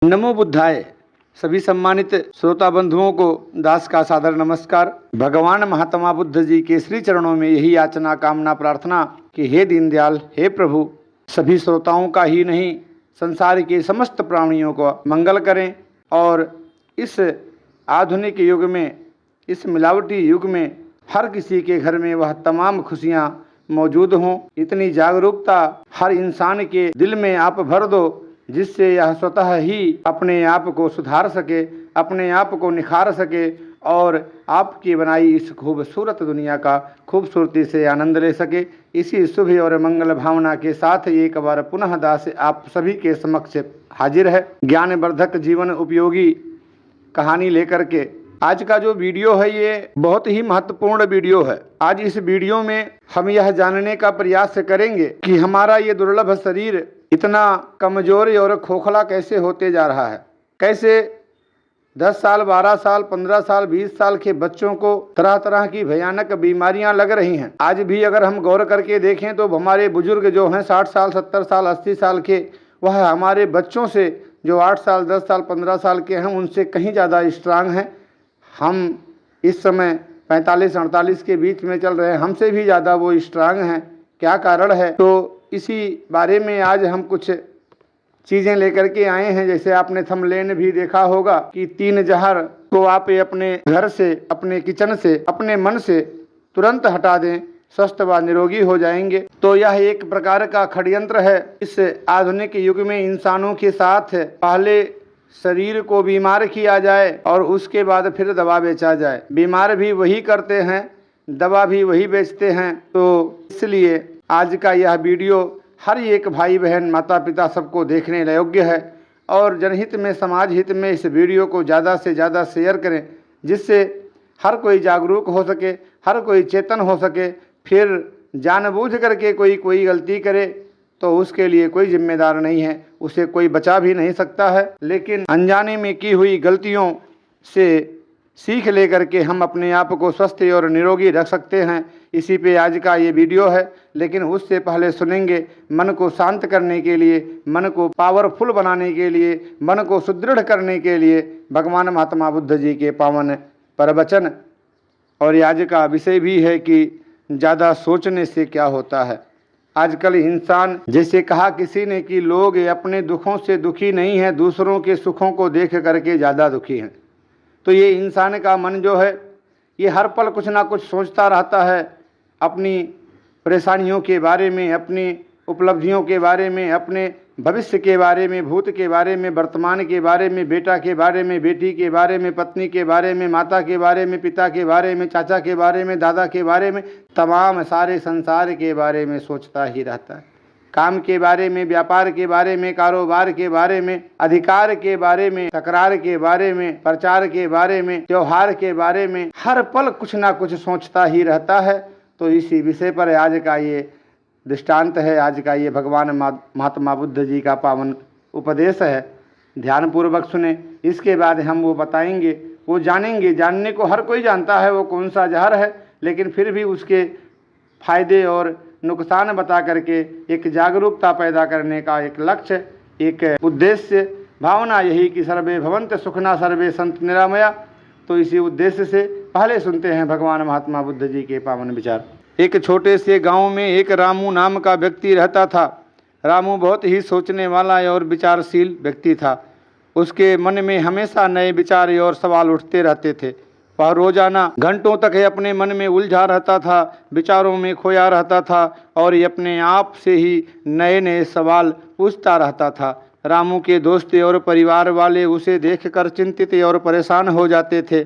नमो बुद्धाय। सभी सम्मानित श्रोता बंधुओं को दास का सादर नमस्कार। भगवान महात्मा बुद्ध जी के श्री चरणों में यही याचना कामना प्रार्थना कि हे दीनदयाल, हे प्रभु, सभी श्रोताओं का ही नहीं संसार के समस्त प्राणियों को मंगल करें और इस आधुनिक युग में, इस मिलावटी युग में हर किसी के घर में वह तमाम खुशियाँ मौजूद हों। इतनी जागरूकता हर इंसान के दिल में आप भर दो जिससे यह स्वतः ही अपने आप को सुधार सके, अपने आप को निखार सके और आपकी बनाई इस खूबसूरत दुनिया का खूबसूरती से आनंद ले सके। इसी शुभ और मंगल भावना के साथ एक बार पुनः दास आप सभी के समक्ष हाजिर है ज्ञानवर्धक जीवन उपयोगी कहानी लेकर के। आज का जो वीडियो है ये बहुत ही महत्वपूर्ण वीडियो है। आज इस वीडियो में हम यह जानने का प्रयास करेंगे कि हमारा ये दुर्लभ शरीर इतना कमजोर और खोखला कैसे होते जा रहा है। कैसे 10 साल, 12 साल, 15 साल, 20 साल के बच्चों को तरह तरह की भयानक बीमारियां लग रही हैं। आज भी अगर हम गौर करके देखें तो हमारे बुजुर्ग जो हैं 60 साल, 70 साल, 80 साल के, वह हमारे बच्चों से जो 8 साल, 10 साल, 15 साल के हैं उनसे कहीं ज़्यादा स्ट्रांग हैं। हम इस समय 45-48 के बीच में चल रहे हैं, हमसे भी ज़्यादा वो स्ट्रांग हैं। क्या कारण है? तो इसी बारे में आज हम कुछ चीज़ें लेकर के आए हैं। जैसे आपने थंबनेल भी देखा होगा कि 3 जहर को आप अपने घर से, अपने किचन से, अपने मन से तुरंत हटा दें, स्वस्थ व निरोगी हो जाएंगे। तो यह एक प्रकार का षड्यंत्र है। इस आधुनिक युग में इंसानों के साथ पहले शरीर को बीमार किया जाए और उसके बाद फिर दवा बेचा जाए। बीमार भी वही करते हैं, दवा भी वही बेचते हैं। तो इसलिए आज का यह वीडियो हर एक भाई बहन, माता पिता सबको देखने योग्य है और जनहित में, समाज हित में इस वीडियो को ज़्यादा से ज़्यादा शेयर करें जिससे हर कोई जागरूक हो सके, हर कोई चेतन हो सके। फिर जानबूझ करके कोई गलती करे तो उसके लिए कोई जिम्मेदार नहीं है, उसे कोई बचा भी नहीं सकता है। लेकिन अनजाने में की हुई गलतियों से सीख लेकर के हम अपने आप को स्वस्थ और निरोगी रख सकते हैं। इसी पे आज का ये वीडियो है। लेकिन उससे पहले सुनेंगे मन को शांत करने के लिए, मन को पावरफुल बनाने के लिए, मन को सुदृढ़ करने के लिए भगवान महात्मा बुद्ध जी के पावन प्रवचन। और आज का विषय भी है कि ज़्यादा सोचने से क्या होता है। आजकल इंसान, जैसे कहा किसी ने कि लोग अपने दुखों से दुखी नहीं हैं, दूसरों के सुखों को देख करके ज़्यादा दुखी हैं। तो ये इंसान का मन जो है ये हर पल कुछ ना कुछ सोचता रहता है, अपनी परेशानियों के बारे में, अपनी उपलब्धियों के बारे में, अपने भविष्य के बारे में, भूत के बारे में, वर्तमान के बारे में, बेटा के बारे में, बेटी के बारे में, पत्नी के बारे में, माता के बारे में, पिता के बारे में, चाचा के बारे में, दादा के बारे में, तमाम सारे संसार के बारे में सोचता ही रहता है। काम के बारे में, व्यापार के बारे में, कारोबार के बारे में, अधिकार के बारे में, तकरार के बारे में, प्रचार के बारे में, त्योहार के बारे में, हर पल कुछ ना कुछ सोचता ही रहता है। तो इसी विषय पर आज का ये दृष्टांत है, आज का ये भगवान महात्मा बुद्ध जी का पावन उपदेश है। ध्यानपूर्वक सुने, इसके बाद हम वो बताएंगे, वो जानेंगे। जानने को हर कोई जानता है वो कौन सा जहर है, लेकिन फिर भी उसके फायदे और नुकसान बता करके एक जागरूकता पैदा करने का एक लक्ष्य, एक उद्देश्य, भावना यही कि सर्वे भवन्त सुखना सर्वे संत निरामया। तो इसी उद्देश्य से पहले सुनते हैं भगवान महात्मा बुद्ध जी के पावन विचार। एक छोटे से गांव में एक रामू नाम का व्यक्ति रहता था। रामू बहुत ही सोचने वाला और विचारशील व्यक्ति था। उसके मन में हमेशा नए विचार और सवाल उठते रहते थे। वह रोजाना घंटों तक अपने मन में उलझा रहता था, विचारों में खोया रहता था और ये अपने आप से ही नए नए सवाल पूछता रहता था। रामू के दोस्त और परिवार वाले उसे देखकर चिंतित और परेशान हो जाते थे।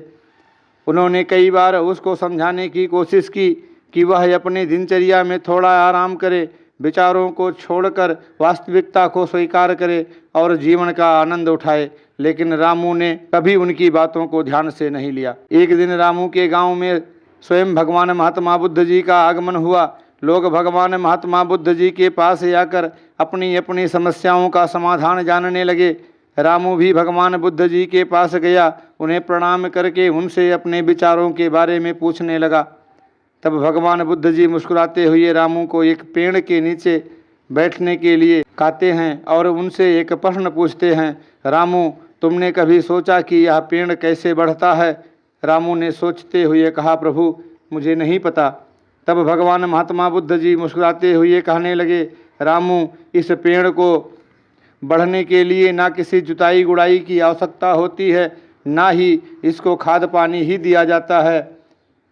उन्होंने कई बार उसको समझाने की कोशिश की कि वह अपने दिनचर्या में थोड़ा आराम करे, विचारों को छोड़कर वास्तविकता को स्वीकार करे और जीवन का आनंद उठाए। लेकिन रामू ने कभी उनकी बातों को ध्यान से नहीं लिया। एक दिन रामू के गांव में स्वयं भगवान महात्मा बुद्ध जी का आगमन हुआ। लोग भगवान महात्मा बुद्ध जी के पास आकर अपनी अपनी समस्याओं का समाधान जानने लगे। रामू भी भगवान बुद्ध जी के पास गया, उन्हें प्रणाम करके उनसे अपने विचारों के बारे में पूछने लगा। तब भगवान बुद्ध जी मुस्कुराते हुए रामू को एक पेड़ के नीचे बैठने के लिए कहते हैं और उनसे एक प्रश्न पूछते हैं। रामू, तुमने कभी सोचा कि यह पेड़ कैसे बढ़ता है? रामू ने सोचते हुए कहा, प्रभु मुझे नहीं पता। तब भगवान महात्मा बुद्ध जी मुस्कुराते हुए कहने लगे, रामू, इस पेड़ को बढ़ने के लिए ना किसी जुताई गुड़ाई की आवश्यकता होती है, ना ही इसको खाद पानी ही दिया जाता है।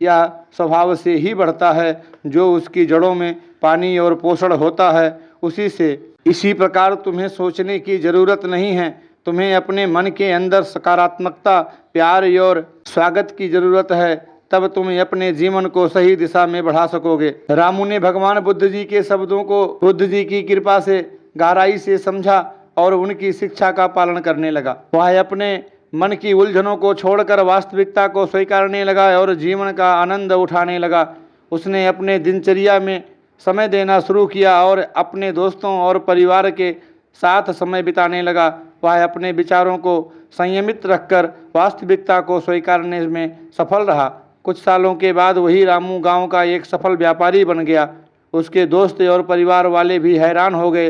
यह स्वभाव से ही बढ़ता है। जो उसकी जड़ों में पानी और पोषण होता है उसी से। इसी प्रकार तुम्हें सोचने की जरूरत नहीं है। तुम्हें अपने मन के अंदर सकारात्मकता, प्यार और स्वागत की जरूरत है, तब तुम अपने जीवन को सही दिशा में बढ़ा सकोगे। रामू ने भगवान बुद्ध जी के शब्दों को बुद्ध जी की कृपा से गहराई से समझा और उनकी शिक्षा का पालन करने लगा। वह अपने मन की उलझनों को छोड़कर वास्तविकता को स्वीकारने लगा और जीवन का आनंद उठाने लगा। उसने अपने दिनचर्या में समय देना शुरू किया और अपने दोस्तों और परिवार के साथ समय बिताने लगा। वह अपने विचारों को संयमित रखकर वास्तविकता को स्वीकारने में सफल रहा। कुछ सालों के बाद वही रामू गांव का एक सफल व्यापारी बन गया। उसके दोस्त और परिवार वाले भी हैरान हो गए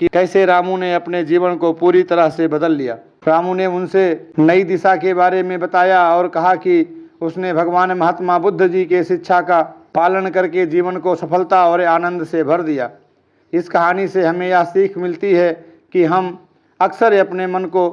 कि कैसे रामू ने अपने जीवन को पूरी तरह से बदल लिया। रामू ने उनसे नई दिशा के बारे में बताया और कहा कि उसने भगवान महात्मा बुद्ध जी के शिक्षा का पालन करके जीवन को सफलता और आनंद से भर दिया। इस कहानी से हमें यह सीख मिलती है कि हम अक्सर अपने मन को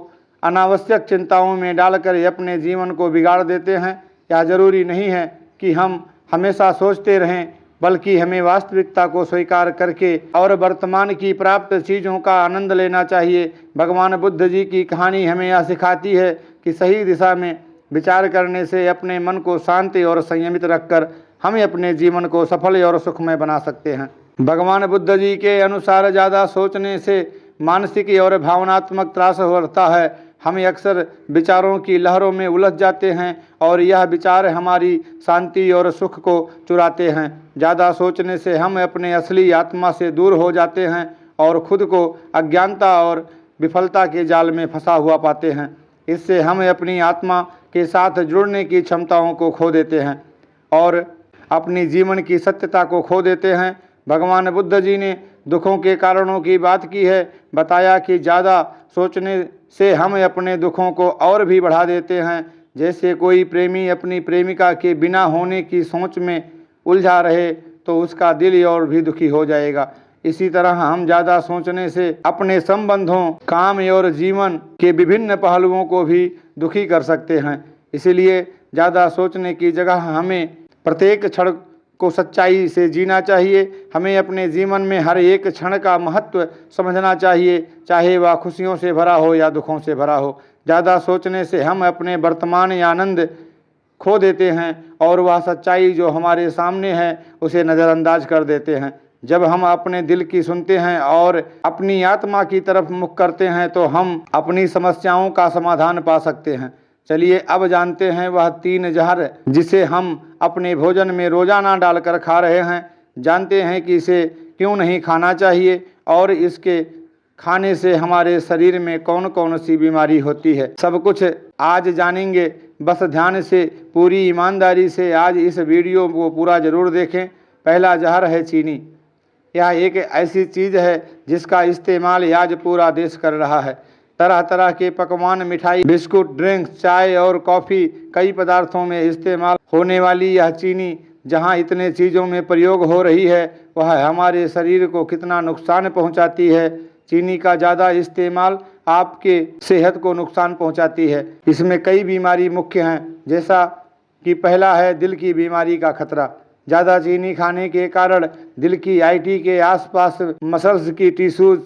अनावश्यक चिंताओं में डालकर अपने जीवन को बिगाड़ देते हैं। यह जरूरी नहीं है कि हम हमेशा सोचते रहें, बल्कि हमें वास्तविकता को स्वीकार करके और वर्तमान की प्राप्त चीज़ों का आनंद लेना चाहिए। भगवान बुद्ध जी की कहानी हमें यह सिखाती है कि सही दिशा में विचार करने से अपने मन को शांति और संयमित रखकर हम अपने जीवन को सफल और सुखमय बना सकते हैं। भगवान बुद्ध जी के अनुसार ज़्यादा सोचने से मानसिक और भावनात्मक त्रास बढ़ता है। हम अक्सर विचारों की लहरों में उलझ जाते हैं और यह विचार हमारी शांति और सुख को चुराते हैं। ज़्यादा सोचने से हम अपने असली आत्मा से दूर हो जाते हैं और खुद को अज्ञानता और विफलता के जाल में फंसा हुआ पाते हैं। इससे हम अपनी आत्मा के साथ जुड़ने की क्षमताओं को खो देते हैं और अपनी जीवन की सत्यता को खो देते हैं। भगवान बुद्ध जी ने दुखों के कारणों की बात की है। बताया कि ज़्यादा सोचने से हम अपने दुखों को और भी बढ़ा देते हैं। जैसे कोई प्रेमी अपनी प्रेमिका के बिना होने की सोच में उलझा रहे तो उसका दिल और भी दुखी हो जाएगा। इसी तरह हम ज़्यादा सोचने से अपने संबंधों, काम और जीवन के विभिन्न पहलुओं को भी दुखी कर सकते हैं। इसलिए ज़्यादा सोचने की जगह हमें प्रत्येक क्षण को सच्चाई से जीना चाहिए। हमें अपने जीवन में हर एक क्षण का महत्व समझना चाहिए, चाहे वह खुशियों से भरा हो या दुखों से भरा हो। ज़्यादा सोचने से हम अपने वर्तमान या आनंद खो देते हैं और वह सच्चाई जो हमारे सामने है उसे नज़रअंदाज कर देते हैं। जब हम अपने दिल की सुनते हैं और अपनी आत्मा की तरफ मुख करते हैं तो हम अपनी समस्याओं का समाधान पा सकते हैं। चलिए अब जानते हैं वह 3 जहर जिसे हम अपने भोजन में रोजाना डालकर खा रहे हैं। जानते हैं कि इसे क्यों नहीं खाना चाहिए और इसके खाने से हमारे शरीर में कौन कौन सी बीमारी होती है। सब कुछ आज जानेंगे। बस ध्यान से, पूरी ईमानदारी से आज इस वीडियो को पूरा जरूर देखें। पहला जहर है चीनी। यह एक ऐसी चीज़ है जिसका इस्तेमाल आज पूरा देश कर रहा है। तरह तरह के पकवान, मिठाई, बिस्कुट, ड्रिंक्स, चाय और कॉफ़ी, कई पदार्थों में इस्तेमाल होने वाली यह चीनी जहां इतने चीज़ों में प्रयोग हो रही है वह हमारे शरीर को कितना नुकसान पहुंचाती है। चीनी का ज़्यादा इस्तेमाल आपके सेहत को नुकसान पहुंचाती है। इसमें कई बीमारी मुख्य हैं, जैसा कि पहला है दिल की बीमारी का खतरा। ज़्यादा चीनी खाने के कारण दिल की आईटी के आसपास मसल्स की टिश्यूज़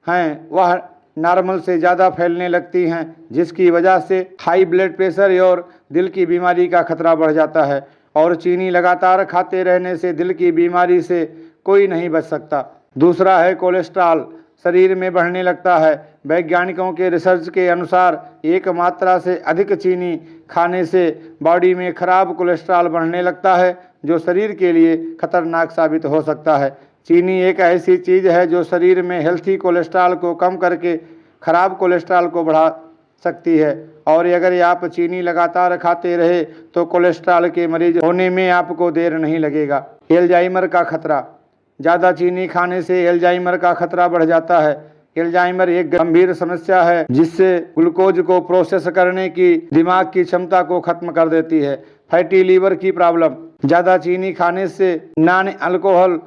हैं वह नॉर्मल से ज़्यादा फैलने लगती हैं, जिसकी वजह से हाई ब्लड प्रेशर और दिल की बीमारी का खतरा बढ़ जाता है। और चीनी लगातार खाते रहने से दिल की बीमारी से कोई नहीं बच सकता। दूसरा है कोलेस्ट्रॉल, शरीर में बढ़ने लगता है। वैज्ञानिकों के रिसर्च के अनुसार एक मात्रा से अधिक चीनी खाने से बॉडी में खराब कोलेस्ट्रॉल बढ़ने लगता है जो शरीर के लिए खतरनाक साबित हो सकता है। चीनी एक ऐसी चीज़ है जो शरीर में हेल्थी कोलेस्ट्रॉल को कम करके खराब कोलेस्ट्रॉल को बढ़ा सकती है। और अगर आप चीनी लगातार खाते रहे तो कोलेस्ट्रॉल के मरीज होने में आपको देर नहीं लगेगा। एल्जाइमर का खतरा, ज़्यादा चीनी खाने से एल्जाइमर का खतरा बढ़ जाता है। अल्जाइमर एक गंभीर समस्या है जिससे ग्लूकोज को प्रोसेस करने की दिमाग की क्षमता को खत्म कर देती है। फैटी लीवर की प्रॉब्लम, ज़्यादा चीनी खाने से नॉन अल्कोहल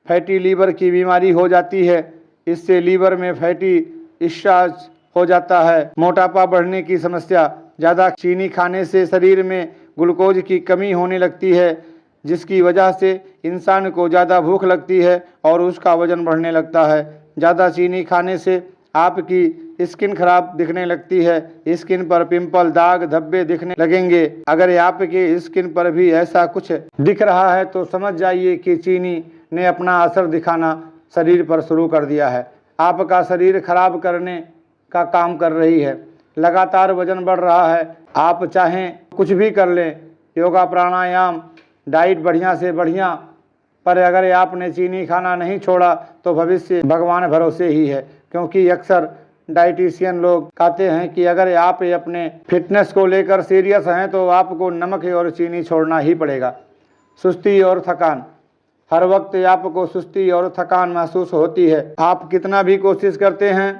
फैटी लीवर की बीमारी हो जाती है। इससे लीवर में फैटी डिस्चार्ज हो जाता है। मोटापा बढ़ने की समस्या, ज़्यादा चीनी खाने से शरीर में ग्लूकोज की कमी होने लगती है जिसकी वजह से इंसान को ज़्यादा भूख लगती है और उसका वजन बढ़ने लगता है। ज़्यादा चीनी खाने से आपकी स्किन खराब दिखने लगती है। स्किन पर पिंपल, दाग, धब्बे दिखने लगेंगे। अगर आपके स्किन पर भी ऐसा कुछ दिख रहा है तो समझ जाइए कि चीनी ने अपना असर दिखाना शरीर पर शुरू कर दिया है। आपका शरीर खराब करने का काम कर रही है। लगातार वजन बढ़ रहा है। आप चाहें कुछ भी कर लें, योगा, प्राणायाम, डाइट बढ़िया से बढ़िया, पर अगर आपने चीनी खाना नहीं छोड़ा तो भविष्य भगवान भरोसे ही है। क्योंकि अक्सर डाइटिशियन लोग कहते हैं कि अगर आप अपने फिटनेस को लेकर सीरियस हैं तो आपको नमक और चीनी छोड़ना ही पड़ेगा। सुस्ती और थकान, हर वक्त आपको सुस्ती और थकान महसूस होती है। आप कितना भी कोशिश करते हैं,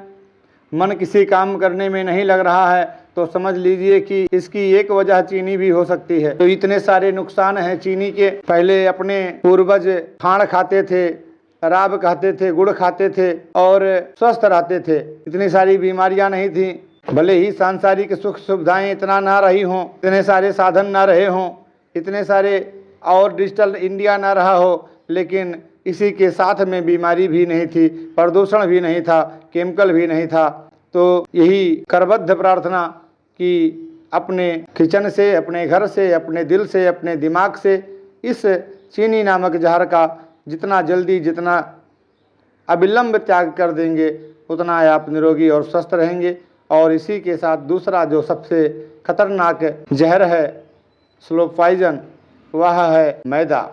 मन किसी काम करने में नहीं लग रहा है तो समझ लीजिए कि इसकी एक वजह चीनी भी हो सकती है। तो इतने सारे नुकसान हैं चीनी के। पहले अपने पूर्वज खांड खाते थे, राब खाते थे, गुड़ खाते थे और स्वस्थ रहते थे। इतनी सारी बीमारियां नहीं थी। भले ही सांसारिक सुख सुविधाएं इतना ना रही हों, इतने सारे साधन ना रहे हों, इतने सारे और डिजिटल इंडिया ना रहा हो, लेकिन इसी के साथ में बीमारी भी नहीं थी, प्रदूषण भी नहीं था, केमिकल भी नहीं था। तो यही करबद्ध प्रार्थना कि अपने किचन से, अपने घर से, अपने दिल से, अपने दिमाग से इस चीनी नामक जहर का जितना जल्दी, जितना अविलंब त्याग कर देंगे उतना आप निरोगी और स्वस्थ रहेंगे। और इसी के साथ दूसरा जो सबसे खतरनाक जहर है, स्लो पॉइजन, वह है मैदा।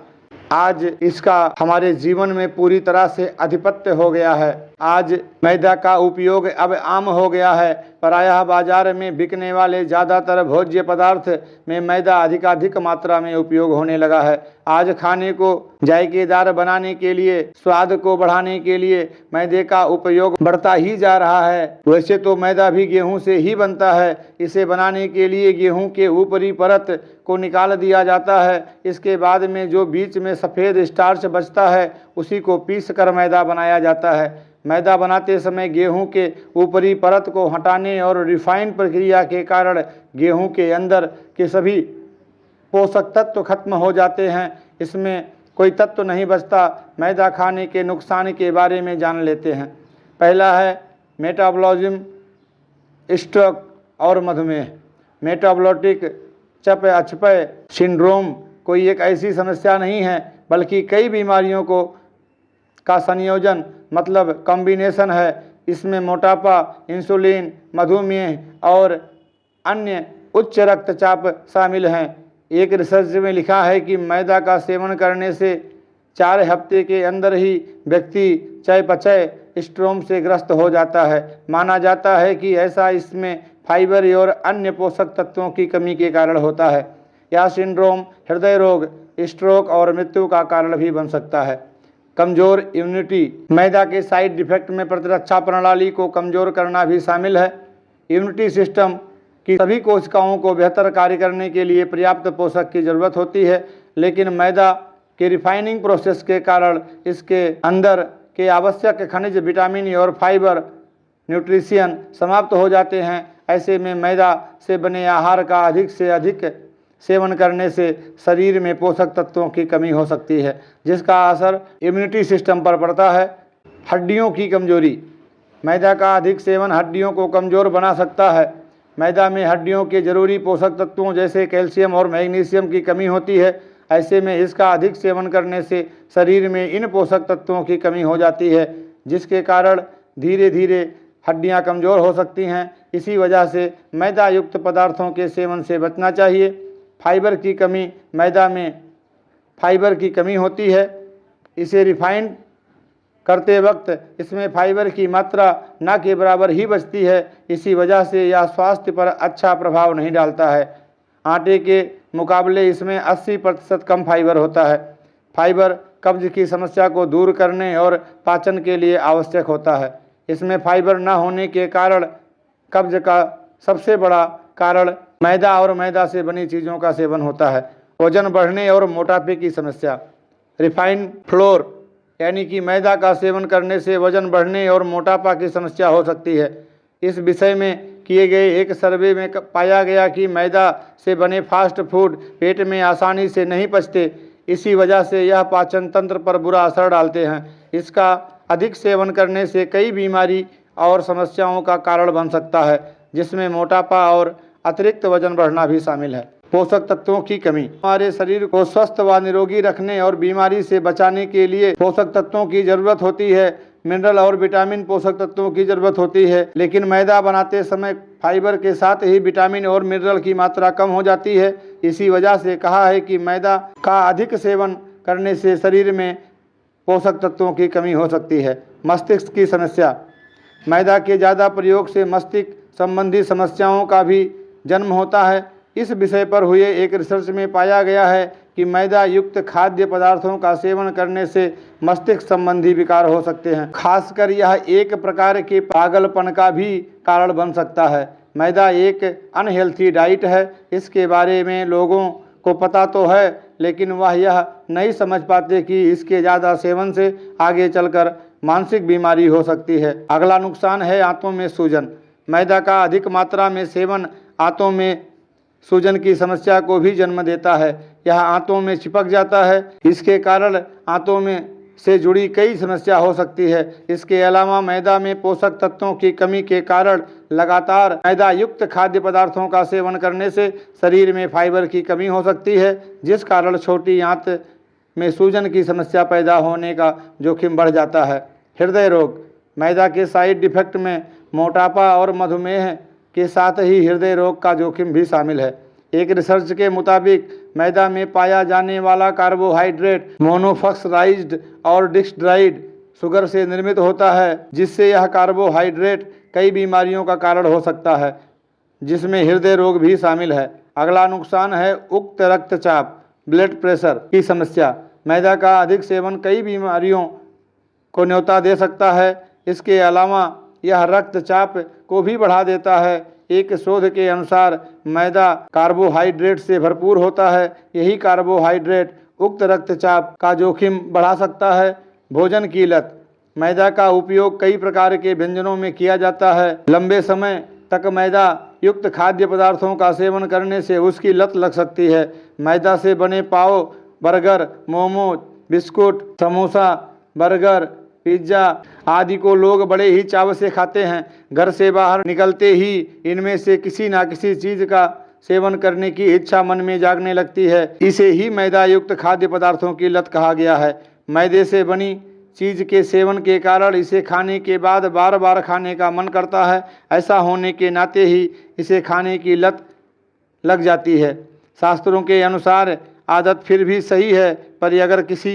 आज इसका हमारे जीवन में पूरी तरह से आधिपत्य हो गया है। आज मैदा का उपयोग अब आम हो गया है। प्रायः बाजार में बिकने वाले ज़्यादातर भोज्य पदार्थ में मैदा अधिकाधिक मात्रा में उपयोग होने लगा है। आज खाने को जायकेदार बनाने के लिए, स्वाद को बढ़ाने के लिए मैदे का उपयोग बढ़ता ही जा रहा है। वैसे तो मैदा भी गेहूं से ही बनता है। इसे बनाने के लिए गेहूं के ऊपरी परत को निकाल दिया जाता है। इसके बाद में जो बीच में सफ़ेद स्टार्च बचता है उसी को पीस कर मैदा बनाया जाता है। मैदा बनाते समय गेहूं के ऊपरी परत को हटाने और रिफाइन प्रक्रिया के कारण गेहूं के अंदर के सभी पोषक तत्व खत्म हो जाते हैं। इसमें कोई तत्व नहीं बचता। मैदा खाने के नुकसान के बारे में जान लेते हैं। पहला है मेटाबॉलिज्म, स्ट्रोक और मधुमेह। मेटाबॉलिक चयापचय सिंड्रोम कोई एक ऐसी समस्या नहीं है, बल्कि कई बीमारियों का संयोजन, मतलब कॉम्बिनेशन है। इसमें मोटापा, इंसुलिन, मधुमेह और अन्य उच्च रक्तचाप शामिल हैं। एक रिसर्च में लिखा है कि मैदा का सेवन करने से 4 हफ्ते के अंदर ही व्यक्ति चयापचय सिंड्रोम से ग्रस्त हो जाता है। माना जाता है कि ऐसा इसमें फाइबर और अन्य पोषक तत्वों की कमी के कारण होता है। यह सिंड्रोम हृदय रोग, स्ट्रोक और मृत्यु का कारण भी बन सकता है। कमजोर इम्यूनिटी, मैदा के साइड इफेक्ट में प्रतिरक्षा प्रणाली को कमजोर करना भी शामिल है। इम्यूनिटी सिस्टम की सभी कोशिकाओं को बेहतर कार्य करने के लिए पर्याप्त पोषक की जरूरत होती है, लेकिन मैदा के रिफाइनिंग प्रोसेस के कारण इसके अंदर के आवश्यक खनिज, विटामिन और फाइबर न्यूट्रिशन समाप्त हो जाते हैं। ऐसे में मैदा से बने आहार का अधिक से अधिक सेवन करने से शरीर में पोषक तत्वों की कमी हो सकती है, जिसका असर इम्यूनिटी सिस्टम पर पड़ता है। हड्डियों की कमजोरी, मैदा का अधिक सेवन हड्डियों को कमज़ोर बना सकता है। मैदा में हड्डियों के जरूरी पोषक तत्वों जैसे कैल्शियम और मैग्नीशियम की कमी होती है। ऐसे में इसका अधिक सेवन करने से शरीर में इन पोषक तत्वों की कमी हो जाती है, जिसके कारण धीरे धीरे हड्डियां कमज़ोर हो सकती हैं। इसी वजह से मैदा युक्त पदार्थों के सेवन से बचना चाहिए। फाइबर की कमी, मैदा में फाइबर की कमी होती है। इसे रिफाइंड करते वक्त इसमें फाइबर की मात्रा न के बराबर ही बचती है। इसी वजह से यह स्वास्थ्य पर अच्छा प्रभाव नहीं डालता है। आटे के मुकाबले इसमें 80% कम फाइबर होता है। फाइबर कब्ज की समस्या को दूर करने और पाचन के लिए आवश्यक होता है। इसमें फाइबर न होने के कारण कब्ज का सबसे बड़ा कारण मैदा और मैदा से बनी चीज़ों का सेवन होता है। वजन बढ़ने और मोटापे की समस्या। रिफाइंड फ्लोर यानी कि मैदा का सेवन करने से वजन बढ़ने और मोटापा की समस्या हो सकती है। इस विषय में किए गए एक सर्वे में पाया गया कि मैदा से बने फास्ट फूड पेट में आसानी से नहीं पचते, इसी वजह से यह पाचन तंत्र पर बुरा असर डालते हैं। इसका अधिक सेवन करने से कई बीमारी और समस्याओं का कारण बन सकता है, जिसमें मोटापा और अतिरिक्त वजन बढ़ना भी शामिल है। पोषक तत्वों की कमी। हमारे शरीर को स्वस्थ व निरोगी रखने और बीमारी से बचाने के लिए पोषक तत्वों की जरूरत होती है। मिनरल और विटामिन पोषक तत्वों की जरूरत होती है, लेकिन मैदा बनाते समय फाइबर के साथ ही विटामिन और मिनरल की मात्रा कम हो जाती है। इसी वजह से कहा है कि मैदा का अधिक सेवन करने से शरीर में पोषक तत्वों की कमी हो सकती है। मस्तिष्क की समस्या। मैदा के ज़्यादा प्रयोग से मस्तिष्क संबंधी समस्याओं का भी जन्म होता है। इस विषय पर हुए एक रिसर्च में पाया गया है कि मैदा युक्त खाद्य पदार्थों का सेवन करने से मस्तिष्क संबंधी विकार हो सकते हैं। खासकर यह एक प्रकार के पागलपन का भी कारण बन सकता है। मैदा एक अनहेल्थी डाइट है, इसके बारे में लोगों को पता तो है, लेकिन वह यह नहीं समझ पाते कि इसके ज़्यादा सेवन से आगे चलकर मानसिक बीमारी हो सकती है। अगला नुकसान है आंतों में सूजन। मैदा का अधिक मात्रा में सेवन आंतों में सूजन की समस्या को भी जन्म देता है। यह आंतों में चिपक जाता है, इसके कारण आंतों में से जुड़ी कई समस्या हो सकती है। इसके अलावा मैदा में पोषक तत्वों की कमी के कारण लगातार मैदा युक्त खाद्य पदार्थों का सेवन करने से शरीर में फाइबर की कमी हो सकती है, जिस कारण छोटी आंत में सूजन की समस्या पैदा होने का जोखिम बढ़ जाता है। हृदय रोग। मैदा के साइड इफेक्ट में मोटापा और मधुमेह के साथ ही हृदय रोग का जोखिम भी शामिल है। एक रिसर्च के मुताबिक मैदा में पाया जाने वाला कार्बोहाइड्रेट मोनोफॉस्फराइज्ड और डिस्ट्राइड शुगर से निर्मित होता है, जिससे यह कार्बोहाइड्रेट कई बीमारियों का कारण हो सकता है, जिसमें हृदय रोग भी शामिल है। अगला नुकसान है उच्च रक्तचाप ब्लड प्रेशर की समस्या। मैदा का अधिक सेवन कई बीमारियों को न्योता दे सकता है। इसके अलावा यह रक्तचाप को भी बढ़ा देता है। एक शोध के अनुसार मैदा कार्बोहाइड्रेट से भरपूर होता है। यही कार्बोहाइड्रेट उच्च रक्तचाप का जोखिम बढ़ा सकता है। भोजन की लत। मैदा का उपयोग कई प्रकार के व्यंजनों में किया जाता है। लंबे समय तक मैदा युक्त खाद्य पदार्थों का सेवन करने से उसकी लत लग सकती है। मैदा से बने pav, burger, momos, biscuit, samosa, burger, pizza आदि को लोग बड़े ही चाव से खाते हैं। घर से बाहर निकलते ही इनमें से किसी न किसी चीज़ का सेवन करने की इच्छा मन में जागने लगती है। इसे ही मैदा युक्त खाद्य पदार्थों की लत कहा गया है। मैदे से बनी चीज़ के सेवन के कारण इसे खाने के बाद बार बार खाने का मन करता है। ऐसा होने के नाते ही इसे खाने की लत लग जाती है। शास्त्रों के अनुसार आदत फिर भी सही है, पर अगर किसी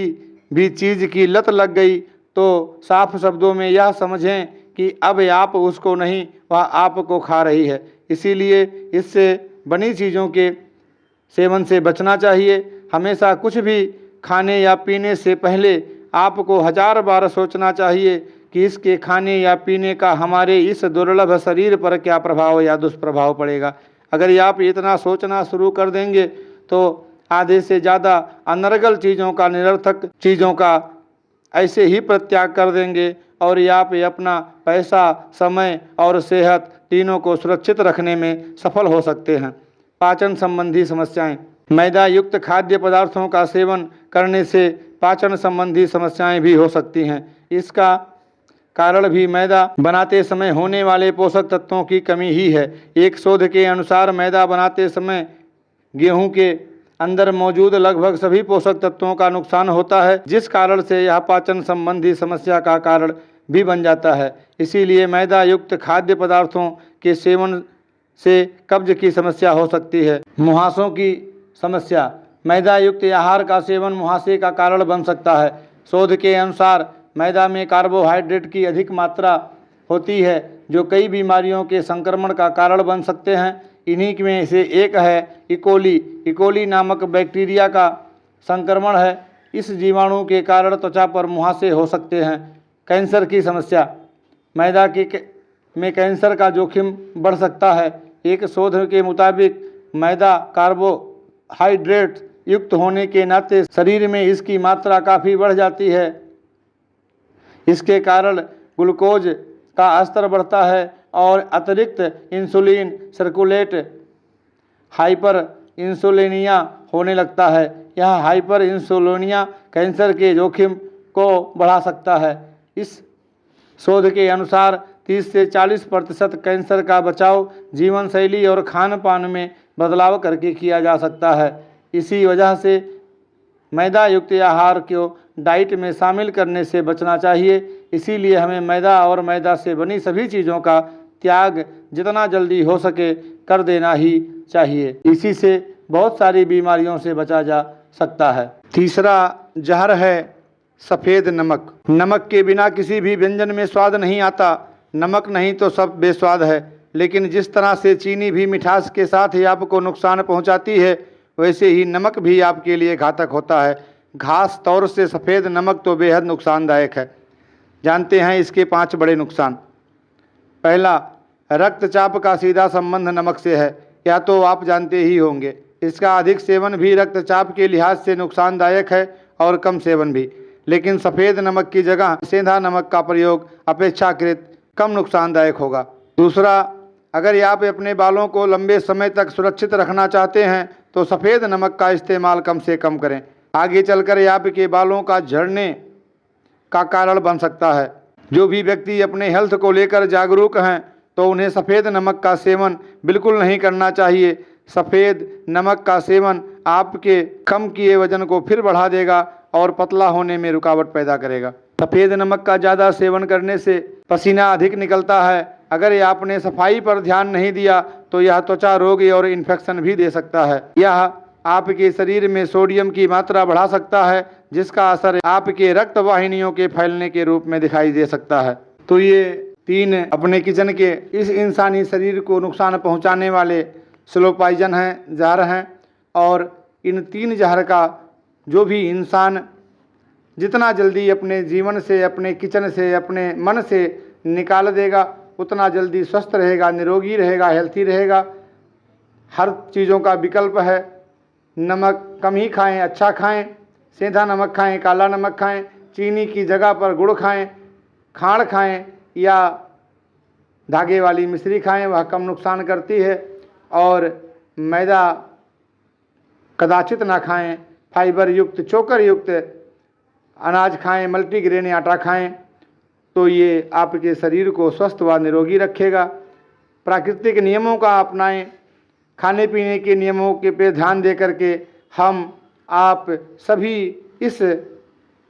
भी चीज़ की लत लग गई तो साफ शब्दों में यह समझें कि अब आप उसको नहीं, वह आपको खा रही है। इसीलिए इससे बनी चीज़ों के सेवन से बचना चाहिए। हमेशा कुछ भी खाने या पीने से पहले आपको 1000 बार सोचना चाहिए कि इसके खाने या पीने का हमारे इस दुर्लभ शरीर पर क्या प्रभाव या दुष्प्रभाव पड़ेगा। अगर आप इतना सोचना शुरू कर देंगे तो आधे से ज़्यादा अनर्गल चीज़ों का, निरर्थक चीज़ों का ऐसे ही परित्याग कर देंगे और आप अपना पैसा, समय और सेहत तीनों को सुरक्षित रखने में सफल हो सकते हैं। पाचन संबंधी समस्याएं। मैदा युक्त खाद्य पदार्थों का सेवन करने से पाचन संबंधी समस्याएं भी हो सकती हैं। इसका कारण भी मैदा बनाते समय होने वाले पोषक तत्वों की कमी ही है। एक शोध के अनुसार मैदा बनाते समय गेहूं के अंदर मौजूद लगभग सभी पोषक तत्वों का नुकसान होता है, जिस कारण से यह पाचन संबंधी समस्या का कारण भी बन जाता है। इसीलिए मैदा युक्त खाद्य पदार्थों के सेवन से कब्ज की समस्या हो सकती है। मुहासों की समस्या। मैदा युक्त आहार का सेवन मुहासे का कारण बन सकता है। शोध के अनुसार मैदा में कार्बोहाइड्रेट की अधिक मात्रा होती है, जो कई बीमारियों के संक्रमण का कारण बन सकते हैं। इन्हीं में से एक है इकोली नामक बैक्टीरिया का संक्रमण है। इस जीवाणु के कारण त्वचा पर मुहासे हो सकते हैं। कैंसर की समस्या। मैदा में कैंसर का जोखिम बढ़ सकता है। एक शोध के मुताबिक मैदा कार्बोहाइड्रेट युक्त होने के नाते शरीर में इसकी मात्रा काफ़ी बढ़ जाती है। इसके कारण ग्लूकोज का स्तर बढ़ता है और अतिरिक्त इंसुलिन सर्कुलेट हाइपर इंसुलिनिया होने लगता है। यह हाइपर इंसुलिनिया कैंसर के जोखिम को बढ़ा सकता है। इस शोध के अनुसार 30 से 40% कैंसर का बचाव जीवन शैली और खान पान में बदलाव करके किया जा सकता है। इसी वजह से मैदा युक्त आहार को डाइट में शामिल करने से बचना चाहिए। इसीलिए हमें मैदा और मैदा से बनी सभी चीज़ों का त्याग जितना जल्दी हो सके कर देना ही चाहिए। इसी से बहुत सारी बीमारियों से बचा जा सकता है। तीसरा जहर है सफ़ेद नमक। नमक के बिना किसी भी व्यंजन में स्वाद नहीं आता। नमक नहीं तो सब बेस्वाद है। लेकिन जिस तरह से चीनी भी मिठास के साथ ही आपको नुकसान पहुंचाती है, वैसे ही नमक भी आपके लिए घातक होता है। खास तौर से सफ़ेद नमक तो बेहद नुकसानदायक है। जानते हैं इसके 5 बड़े नुकसान। पहला, रक्तचाप का सीधा संबंध नमक से है। यह तो आप जानते ही होंगे। इसका अधिक सेवन भी रक्तचाप के लिहाज से नुकसानदायक है और कम सेवन भी। लेकिन सफ़ेद नमक की जगह सेंधा नमक का प्रयोग अपेक्षाकृत कम नुकसानदायक होगा। दूसरा, अगर आप अपने बालों को लंबे समय तक सुरक्षित रखना चाहते हैं तो सफ़ेद नमक का इस्तेमाल कम से कम करें। आगे चलकर आपके बालों का झड़ने का कारण बन सकता है। जो भी व्यक्ति अपने हेल्थ को लेकर जागरूक हैं तो उन्हें सफ़ेद नमक का सेवन बिल्कुल नहीं करना चाहिए। सफ़ेद नमक का सेवन आपके कम किए वजन को फिर बढ़ा देगा और पतला होने में रुकावट पैदा करेगा। सफ़ेद नमक का ज़्यादा सेवन करने से पसीना अधिक निकलता है। अगर आपने सफाई पर ध्यान नहीं दिया तो यह त्वचा रोग और इन्फेक्शन भी दे सकता है। यह आपके शरीर में सोडियम की मात्रा बढ़ा सकता है, जिसका असर आपके रक्त वाहिनियों के फैलने के रूप में दिखाई दे सकता है। तो ये 3 अपने किचन के इस इंसानी शरीर को नुकसान पहुंचाने वाले स्लो पॉइजन हैं, जहर हैं। और इन 3 जहर का जो भी इंसान जितना जल्दी अपने जीवन से, अपने किचन से, अपने मन से निकाल देगा, उतना जल्दी स्वस्थ रहेगा, निरोगी रहेगा, हेल्थी रहेगा। हर चीज़ों का विकल्प है। नमक कम ही खाएं, अच्छा खाएं। सेंधा नमक खाएं, काला नमक खाएं। चीनी की जगह पर गुड़ खाएं, खांड खाएं या धागे वाली मिश्री खाएं, वह कम नुकसान करती है। और मैदा कदाचित ना खाएं। फाइबर युक्त, चोकर युक्त अनाज खाएं, मल्टीग्रेन आटा खाएं, तो ये आपके शरीर को स्वस्थ व निरोगी रखेगा। प्राकृतिक नियमों का अपनाएं। खाने पीने के नियमों के पे ध्यान दे करके आप सभी इस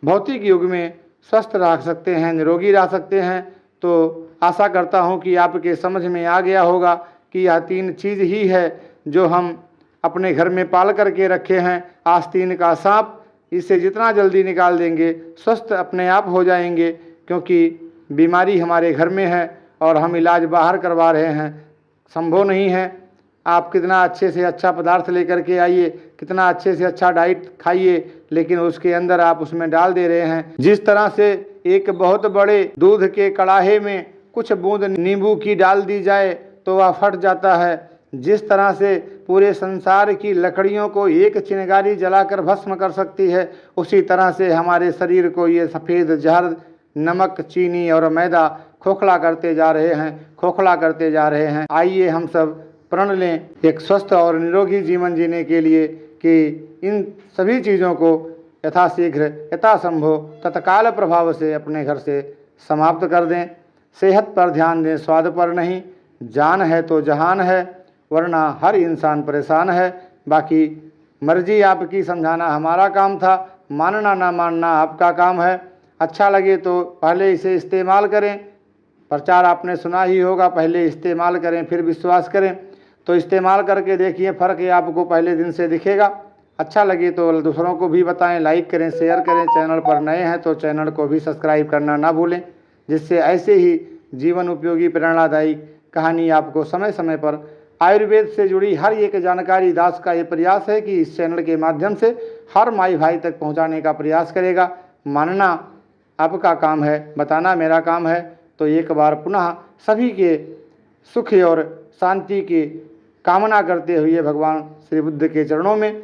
भौतिक युग में स्वस्थ रह सकते हैं, निरोगी रह सकते हैं। तो आशा करता हूं कि आपके समझ में आ गया होगा कि यह 3 चीज़ ही है जो हम अपने घर में पाल करके रखे हैं। आस्तीन का सांप, इसे जितना जल्दी निकाल देंगे स्वस्थ अपने आप हो जाएंगे, क्योंकि बीमारी हमारे घर में है और हम इलाज बाहर करवा रहे हैं, संभव नहीं है। आप कितना अच्छे से अच्छा पदार्थ लेकर के आइए, कितना अच्छे से अच्छा डाइट खाइए, लेकिन उसके अंदर आप उसमें डाल दे रहे हैं। जिस तरह से एक बहुत बड़े दूध के कड़ाहे में कुछ बूंद नींबू की डाल दी जाए तो वह फट जाता है, जिस तरह से पूरे संसार की लकड़ियों को एक चिंगारी जलाकर भस्म कर सकती है, उसी तरह से हमारे शरीर को ये सफ़ेद जहर नमक, चीनी और मैदा खोखला करते जा रहे हैं, खोखला करते जा रहे हैं। आइए हम सब प्रण लें एक स्वस्थ और निरोगी जीवन जीने के लिए कि इन सभी चीज़ों को यथाशीघ्र, यथासंभव, तत्काल प्रभाव से अपने घर से समाप्त कर दें। सेहत पर ध्यान दें, स्वाद पर नहीं। जान है तो जहान है, वरना हर इंसान परेशान है। बाकी मर्जी आपकी, समझाना हमारा काम था, मानना ना मानना आपका काम है। अच्छा लगे तो पहले इसे इस्तेमाल करें। प्रचार आपने सुना ही होगा, पहले इस्तेमाल करें फिर विश्वास करें। तो इस्तेमाल करके देखिए, फ़र्क ये आपको पहले दिन से दिखेगा। अच्छा लगे तो दूसरों को भी बताएं, लाइक करें, शेयर करें। चैनल पर नए हैं तो चैनल को भी सब्सक्राइब करना ना भूलें, जिससे ऐसे ही जीवन उपयोगी प्रेरणादायी कहानी आपको समय समय पर आयुर्वेद से जुड़ी हर एक जानकारी दास का ये प्रयास है कि इस चैनल के माध्यम से हर माई भाई तक पहुंचाने का प्रयास करेगा। मानना आपका काम है, बताना मेरा काम है। तो एक बार पुनः सभी के सुख और शांति की कामना करते हुए भगवान श्री बुद्ध के चरणों में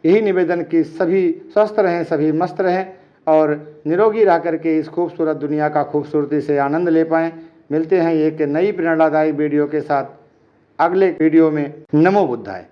यही निवेदन कि सभी स्वस्थ रहें, सभी मस्त रहें और निरोगी रह करके इस खूबसूरत दुनिया का खूबसूरती से आनंद ले पाएं। मिलते हैं एक नई प्रेरणादायी वीडियो के साथ अगले वीडियो में। नमो बुद्धाय।